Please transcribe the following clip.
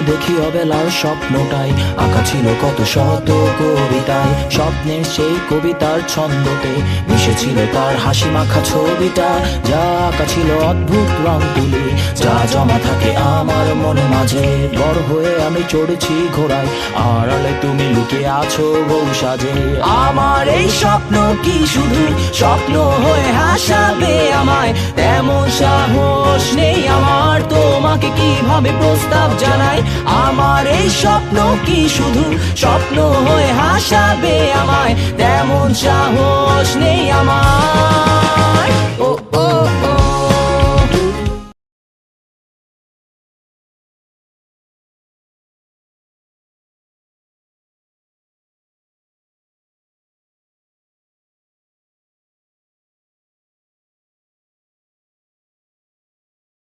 দেখি অবেলার স্বপ্নটাই আঁকা ছিল কত শত কবিতায়। স্বপ্নের সেই কবিতার ছন্দতে মিশেছিল তার হাসি মাখা ছবিটা, যা আঁকা ছিল অদ্ভুত রং তুলি, যা জমা থাকে আমার মনে মাঝে। বড় হয়ে আমি চড়েছি ঘোড়ায়, আড়ালে তুমি লুকিয়ে আছো বউ সাজে। আমার এই স্বপ্ন কি শুধু স্বপ্ন হয়ে হাসাবে আমায়? তেমন সাহস নেই আমার, তোমাকে কিভাবে প্রস্তাব জানাই। আমার এই স্বপ্ন কি শুধু স্বপ্ন হয়ে হাসাবে আমায়? তেমন সাহস নেই আমার। ও ও ও